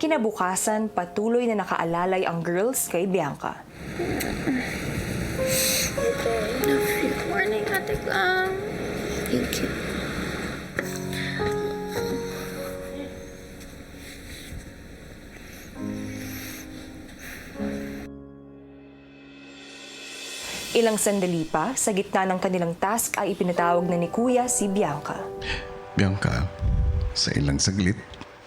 Kinabukasan, patuloy na nakaalalay ang girls kay Bianca. Good morning, Ate Glam. Thank you. Ilang sandali pa, sa gitna ng kanilang task ay ipinatawag na ni Kuya si Bianca. Bianca, sa ilang saglit,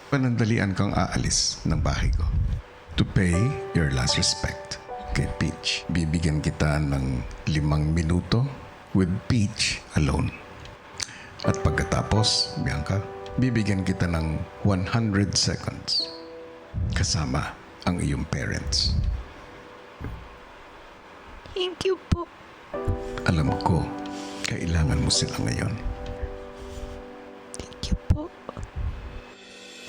panandalian kang aalis ng bahay ko. To pay your last respect kay Peach, bibigyan kita ng 5 minuto with Peach alone. At pagkatapos, Bianca, bibigyan kita ng 100 seconds kasama ang iyong parents. Thank you po. Alam ko, kailangan mo sila ngayon. Thank you po.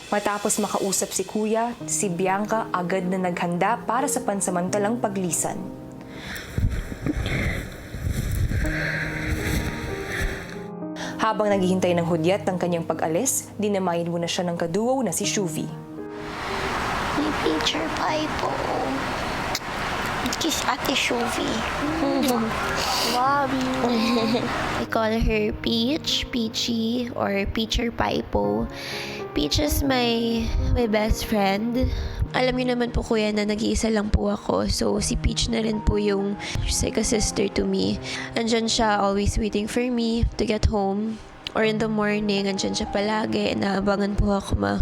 Matapos makausap si Kuya, si Bianca agad na naghanda para sa pansamantalang paglisan. Habang naghihintay ng hudyat ng kanyang pag-alis, dinamayin muna siya ng kaduo na si Shuvi. May picture pie po. Kiss Ate Shuvi. Love you. I call her Peach, Peachy, or Peacher Pie po. Peach is my best friend. Alam niyo naman po kuya na nag-iisa lang po ako. So si Peach na rin po yung she's like a sister to me. Andyan siya always waiting for me to get home. Or in the morning, andyan siya palagi. Naabangan po ako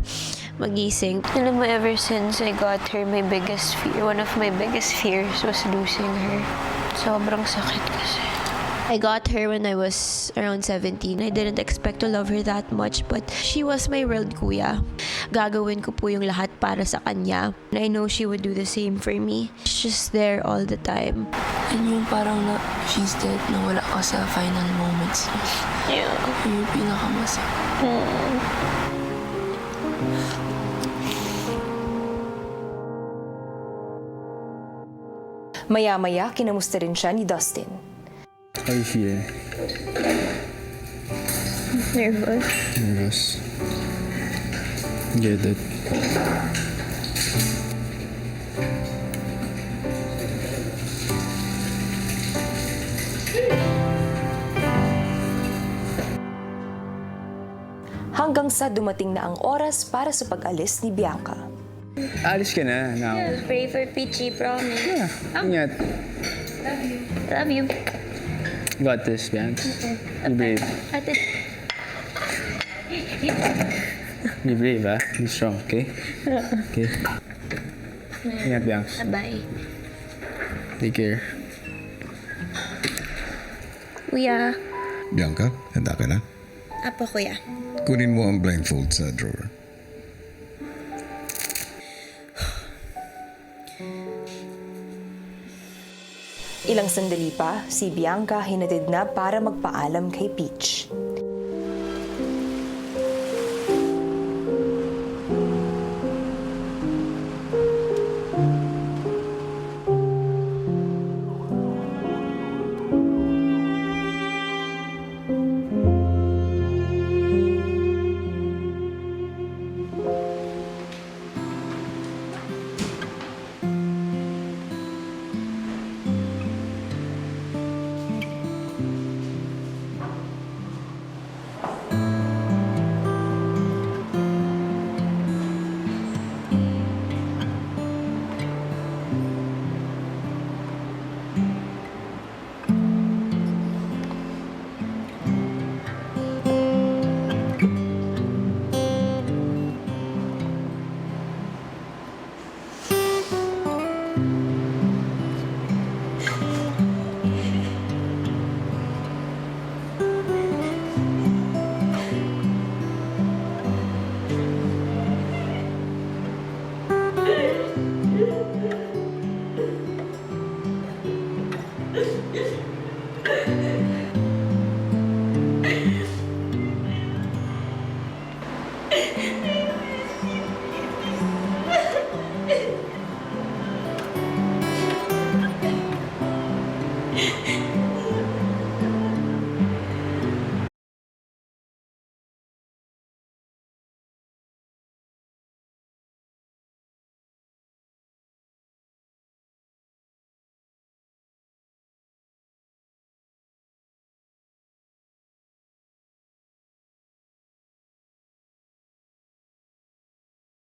magising. Alam mo, ever since I got her, one of my biggest fears was losing her. Sobrang sakit kasi. I got her when I was around 17. I didn't expect to love her that much, but she was my world, kuya. Gagawin ko po yung lahat para sa kanya. And I know she would do the same for me. She's just there all the time. And yung parang she's dead, nawala ka sa final moments. Yeah. Yung pinakamasakit. Maya-maya, kinamusta rin siya ni Dustin. How are you feeling? Nervous. Nervous. Get it. Hanggang sa dumating na ang oras para sa pag-alis ni Bianca. Alis ka na now. Pray for Peachy, promise. Yeah, ingat. Love you. Got this, Bianca. Be brave. Ate. Be brave, ha? Be strong, okay? Okay. Ingat, Bianca. Bye. Take care. Kuya. Bianca, handa ka na? Apa, kuya? Kunin mo ang blindfold sa drawer. Ilang sandali pa, si Bianca hinatid na para magpaalam kay Peach.